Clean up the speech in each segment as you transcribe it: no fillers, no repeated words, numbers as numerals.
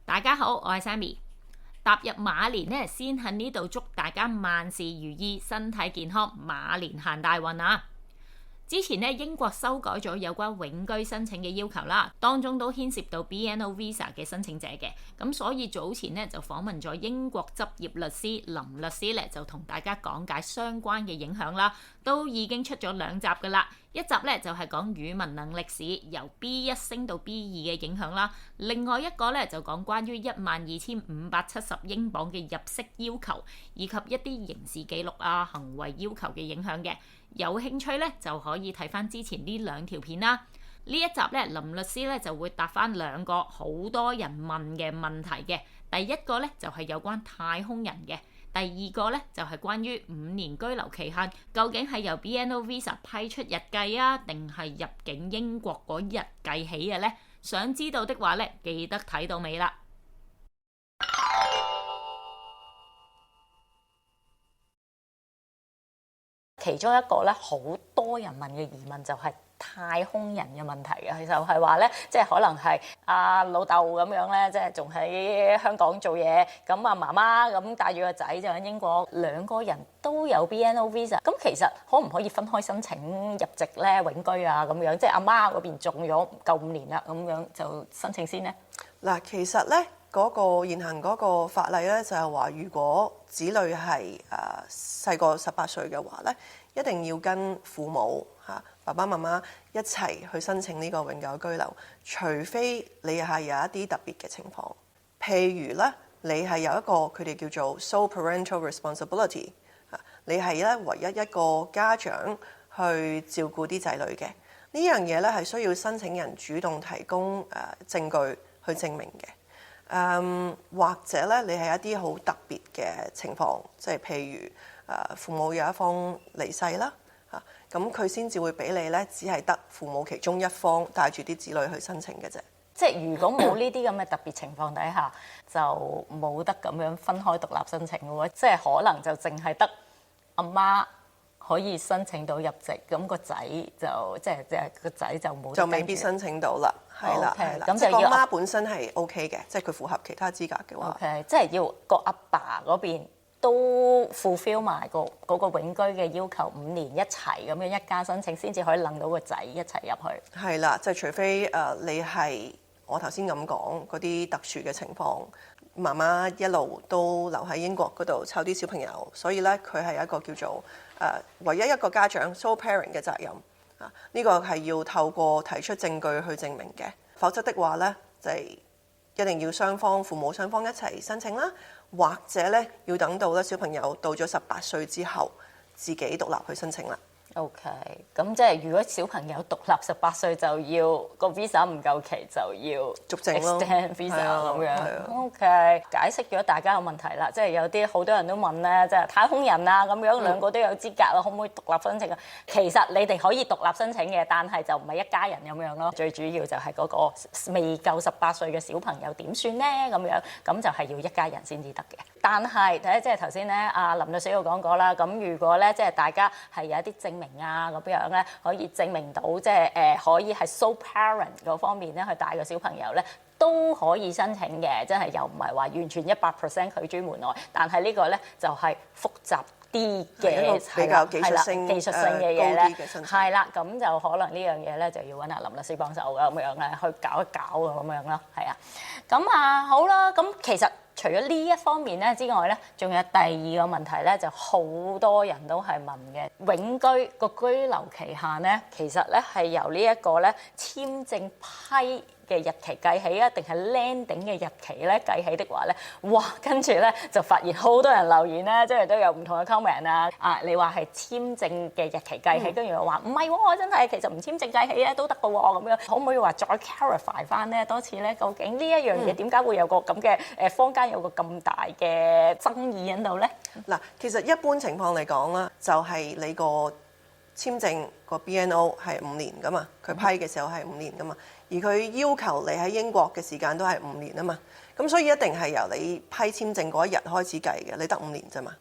大家好，我係 Sammy。踏入馬年呢，先喺呢度祝大家萬事如意、身體健康、馬年行大運啊！之前呢，英國修改咗有關永居申請嘅要求啦，當中都牽涉到 BNO Visa 嘅申請者嘅，咁所以早前呢就訪問咗英國執業律師林律師咧，就同大家講解相關嘅影響啦，都已經出咗2集噶啦。一集咧就係講語文能力試由 B1 升到 B2 嘅影響啦，另外一個咧就講關於12,570英鎊嘅入息要求，以及一啲刑事記錄啊、行為要求嘅影響嘅。有興趣咧就可以睇翻之前呢2條片啦。呢一集咧林律師咧就會答翻2個好多人問嘅問題嘅。第一個咧就係有關太空人嘅。第2個咧就係關於5年居留期限，究竟係由 BNO Visa 批出日計啊，定係入境英國嗰日計起嘅呢？想知道的話咧，記得睇到尾啦。其中一個咧，好多人問嘅疑問就係太空人嘅問題嘅，就係話咧，即係可能係阿老豆咁樣咧，即係仲喺香港做嘢，咁啊媽媽咁帶住個仔就喺英國，2個人都有 BNO Visa， 咁其實可唔可以分開申請入籍咧、永居啊咁樣？即係阿媽嗰邊中咗唔夠5年啦，咁樣就申請先呢？嗱，其實咧嗰個現行嗰個法例咧就係話，如果子女係細過18歲嘅話咧，一定要跟父母爸爸媽媽一齊去申請呢個永久居留，除非你係有一啲特別嘅情況，譬如咧你係有一個佢哋叫做 sole parental responsibility， 你係咧唯一一個家長去照顧啲仔女嘅，呢樣嘢咧係需要申請人主動提供證據去證明嘅。或者咧你係一啲好特別嘅情況，即係譬如父母有一方離世啦，咁佢先至會俾你咧，只係得父母其中一方帶住啲子女去申請嘅啫。即係如果冇呢啲咁嘅特別情況底下，就冇得咁樣分開獨立申請嘅喎。即係可能就淨係得阿媽可以申請到入籍，咁個仔就即係個仔就冇，就未必申請到啦。係啦，係啦。咁就要個媽本身係 OK 嘅，即係佢符合其他資格嘅話。OK， 即係要個阿爸嗰邊都 fulfill 埋嗰個永居嘅要求，5年一齊咁樣一家申請，先至可以擸到個仔一齊入去。係啦，即係除非你係我頭先咁講嗰啲特殊嘅情況，媽媽一路都留喺英國嗰度湊啲小朋友，所以咧佢係一個叫做唯一一個家長 sole parent 嘅責任啊。呢個係要透過提出證據去證明嘅，否則的話咧就係一定要父母雙方一齊申請啦，或者咧要等到咧小朋友到咗18歲之後自己獨立去申請啦。OK， 咁即係如果小朋友獨立18歲就要個 visa 唔夠期就要續證咯 extend visa 咁樣。OK， 解釋咗大家嘅問題啦，即係有啲好多人都問咧，即係太空人啊咁樣2個都有資格啊，可唔可以獨立申請啊？其實你哋可以獨立申請嘅，但係就唔係一家人咁樣咯。最主要就係嗰個未夠18歲嘅小朋友點算咧？咁就係要一家人先至得嘅。但係即係頭先咧，阿林律師有講過啦。咁如果咧即係大家係有一啲證明啊咁樣咧，可以證明到即係可以係 sole parent 嗰方面咧去帶個小朋友咧，都可以申請嘅。真係又唔係話完全100% 拒諸門外，但係呢個咧就係複雜啲嘅，比較技術性嘅嘢咧，係啦，咁就可能呢樣嘢咧就要揾阿林律師幫手㗎咁樣咧，去搞一搞咁樣咯，係啊。咁好啦，咁其實除咗呢一方面咧之外咧，仲有第2個問題咧，就好多人都係問嘅。永居個居留期限咧，其實咧係由呢一個咧簽證批嘅日期計起啊，定係 landing 嘅日期咧計起的話咧，哇！跟住咧就發現好多人留言咧，即係都有唔同嘅 comment 啊。你話係簽證嘅日期計起，跟住又話唔係喎，真係其實唔簽證計起咧都得嘅喎，咁樣可唔可以話再 clarify 翻咧多次咧？究竟呢一樣嘢點解會有個咁嘅坊間有個咁大嘅爭議喺度咧？嗱，其實一般情況嚟講啦，就係你個簽證個 BNO 係5年噶嘛，佢批嘅時候係5年噶嘛，而佢要求你喺英國嘅時間都係5年啊嘛，咁所以一定係由你批簽證嗰一日開始計嘅，你得5年啫嘛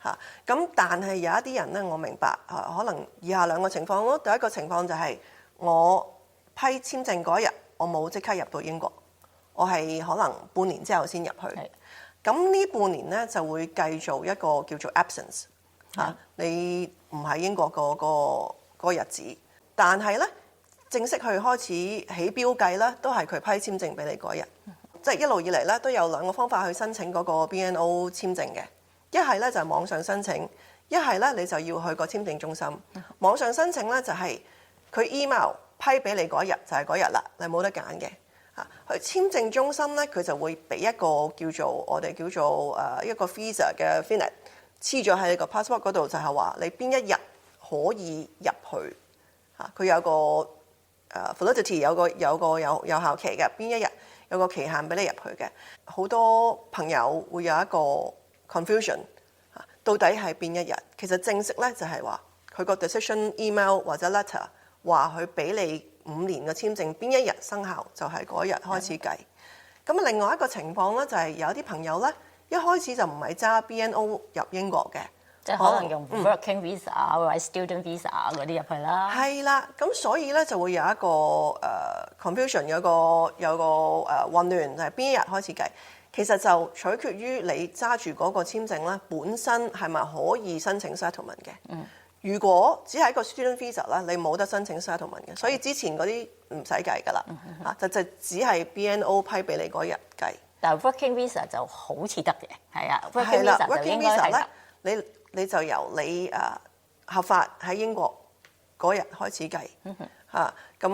嚇。咁但係有一啲人咧，我明白可能以下2個情況咯。第一個情況就係我批簽證嗰一日，我冇即刻入到英國，我係可能半年之後先入去。咁呢半年咧就會計做一個叫做 absence 你唔喺英國嗰個日子，但係咧正式去開始起標計咧，都係佢批簽證俾你嗰日。即係一路以嚟咧都有2個方法去申請嗰個 BNO 簽證嘅，一係咧就係網上申請，一係咧你就要去個簽證中心。網上申請咧就係佢 email 批俾你嗰日就係嗰日啦，你冇得揀嘅。去簽證中心咧，佢就會俾一個我哋叫做一個 visa 嘅 finite 黐咗喺你個 passport 嗰度，就係話你邊一日可以入去佢有個validity 有效期嘅，邊一日有個期限俾你入去嘅。好多朋友會有一個 confusion 到底係邊一日？其實正式咧就係話佢個 decision email 或者 letter 話佢俾你5年嘅簽證邊一日生效，就係嗰日開始計。咁另外一個情況咧，就係有啲朋友咧一開始就唔係揸 BNO 入英國嘅，即係可能用 working visa 或者 student visa 嗰啲入去啦。係啦，咁所以咧就會有一個confusion， 有個混亂，就係邊一日開始計。其實就取決於你揸住嗰個簽證咧，本身係咪可以申請 settlement 嘅。如果只係一個 student visa 咧，你冇得申請 settlement 嘅，所以之前嗰啲唔使計㗎啦。就只係 BNO 批俾你嗰日計。但係 working visa 就好似得嘅，係啊 ，working visa 就應該係咧，你就由你合法喺英國嗰日開始計。咁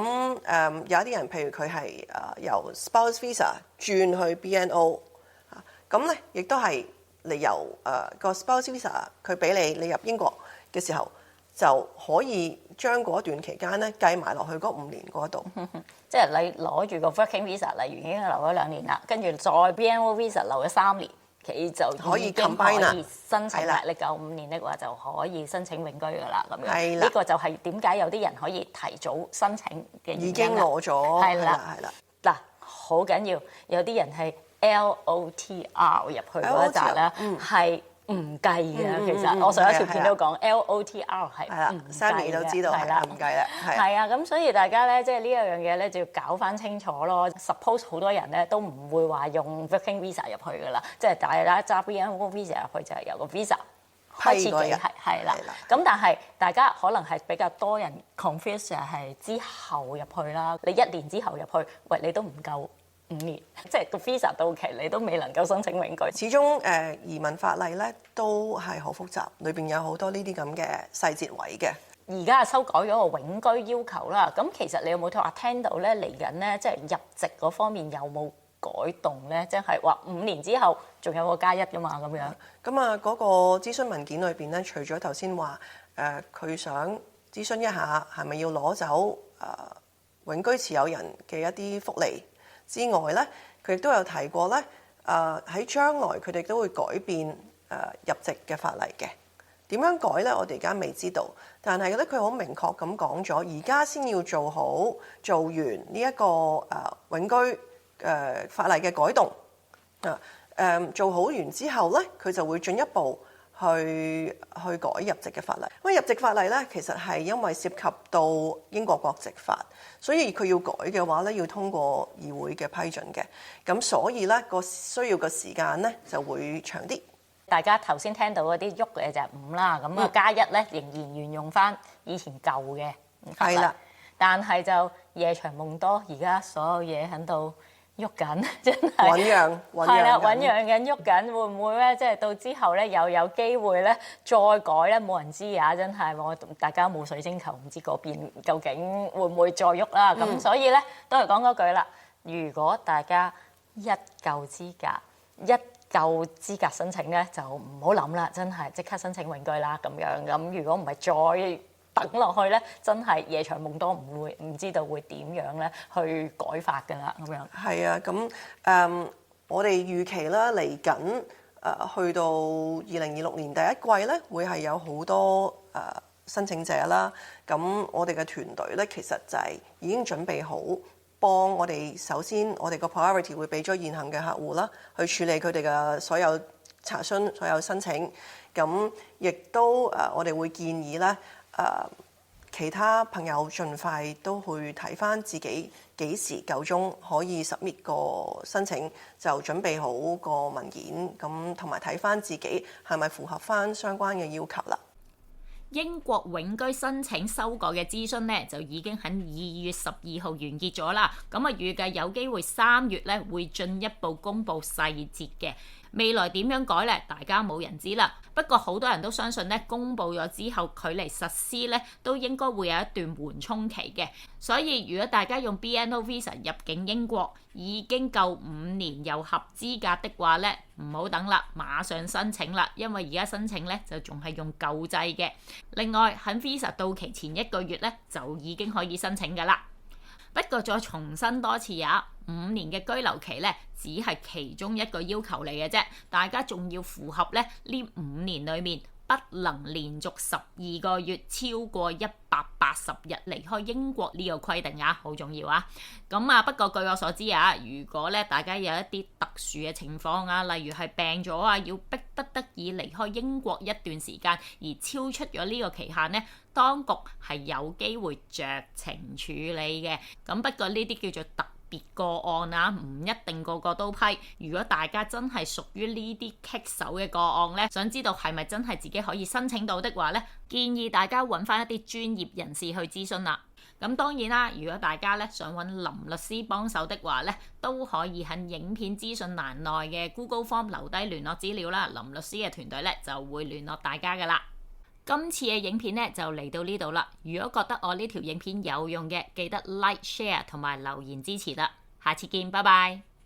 有啲人譬如佢係由 spouse visa 轉去 BNO，咁咧亦都係你由個 spouse visa 佢俾你入英國嘅時候，就可以將嗰段期間咧計埋落去嗰5年嗰度。即係你攞住個 working visa，例如已經留咗2年啦，跟住再 BNO visa 留咗3年，佢就可以 combine 啦，申請啦。你夠5年的話，就可以申請永居㗎啦。咁樣呢個就係點解有啲人可以提早申請嘅原因。已經攞咗，係啦。嗱，好緊要，有啲人係 LOTR 入去嗰一紮咧，係唔計嘅。其實我上一條片都講 LOTR 係唔計嘅，Sammy 都知道係啦，唔計啦。係啊，咁所以大家咧，即係呢一樣嘢咧，就要搞翻清楚咯。Suppose 好多人咧都唔會話用 working visa 入去噶啦，即係大家揸 BNO visa 入去就係有個 visa 開始嘅係啦。咁但係大家可能係比較多人 confuse 係之後入去啦。你1年之後入去，喂，你都唔夠5年，即係個 visa 到期，你都未能夠申請永居。始終移民法例咧都係好複雜，裏邊有好多呢啲咁嘅細節位嘅。而家修改咗個永居要求啦，咁其實你有冇話聽到咧嚟緊咧，即係入籍嗰方面有冇改動咧？即係話5年之後仲有個+1噶嘛咁樣。咁嗰個諮詢文件裏邊咧，除咗頭先話佢想諮詢一下係咪要攞走永居持有人嘅一啲福利之外咧，佢亦都有提過咧，喺將來佢哋都會改變入籍嘅法例嘅。點樣改咧？我哋而家未知道，但係咧佢好明確咁講咗，而家先要做完呢一個永居法例嘅改動。做好完之後咧，佢就會進一步去改入籍嘅法例。因為入籍法例咧，其實係因為涉及到英國國籍法，所以佢要改嘅話咧，要通過議會嘅批准嘅。咁所以咧個需要嘅時間咧就會長啲。大家頭先聽到嗰啲喐嘅就係5啦，咁+1咧仍然沿用翻以前舊嘅法例。係啦，但係就夜長夢多，而家所有嘢喺度喐緊，真係醖釀緊喐緊，會唔會咧？即係到之後咧，又有機會咧再改咧？冇人知啊！真係大家冇水晶球，唔知嗰邊究竟會唔會再喐啦？咁所以咧都係講嗰句啦。如果大家一夠資格申請咧，就唔好諗啦，真係即刻申請永居啦咁樣。咁如果唔係再等落去咧，真係夜長夢多，唔知道會點樣咧去改法㗎啦咁樣。係啊，咁我哋預期啦，嚟緊去到2026年第一季咧，會係有好多申請者啦。咁我哋嘅團隊咧，其實就係已經準備好。幫我哋首先，我哋個 priority 會俾咗現行嘅客戶啦，去處理佢哋嘅所有查詢、所有申請。咁亦都我哋會建議咧，其他朋友盡快都去睇翻自己幾時夠鐘可以 submit 個申請，就準備好個文件，咁同埋睇翻自己係咪符合翻相關嘅要求啦。英國永居申請修改嘅諮詢呢，就已經喺2月12號完結咗啦。咁啊，預計有機會3月呢會進一步公布細節嘅。未來點樣改呢？大家冇人知啦。不過好多人都相信呢，公布咗之後，距離實施呢都應該會有一段緩衝期嘅。所以如果大家用 BNO Visa 入境英國已經夠5年又合資格的話呢，唔好等啦，馬上申請啦，因為而家申請呢就仲係用舊制嘅。另外喺 Visa 到期前1個月呢，就已經可以申請㗎啦。不過再重申多次啊，5年嘅居留期呢，只係其中一個要求嚟嘅啫，大家仲要符合呢5年裡面不能連續12個月超過180日離開英國呢個規定啊，好重要啊！咁啊，不過據我所知啊，如果咧大家有一啲特殊嘅情況啊，例如係病咗啊，要逼不得已離開英國一段時間而超出咗呢個期限呢，當局係有機會酌情處理嘅。咁不過呢啲叫做特別個案啊，唔一定個個都批。如果大家真係屬於呢啲棘手嘅個案呢，想知道係咪真係自己可以申請到的話呢，建議大家揾翻一啲專業人士去諮詢啦。咁當然啦，如果大家呢想揾林律師幫手的話呢，都可以喺影片資訊欄內嘅 Google Form 留低聯絡資料啦。林律師嘅團隊呢就會聯絡大家噶啦。今次嘅影片呢就嚟到呢度啦。如果覺得我呢條影片有用嘅，記得 Like、Share 同埋留言支持啦。下次見，拜拜。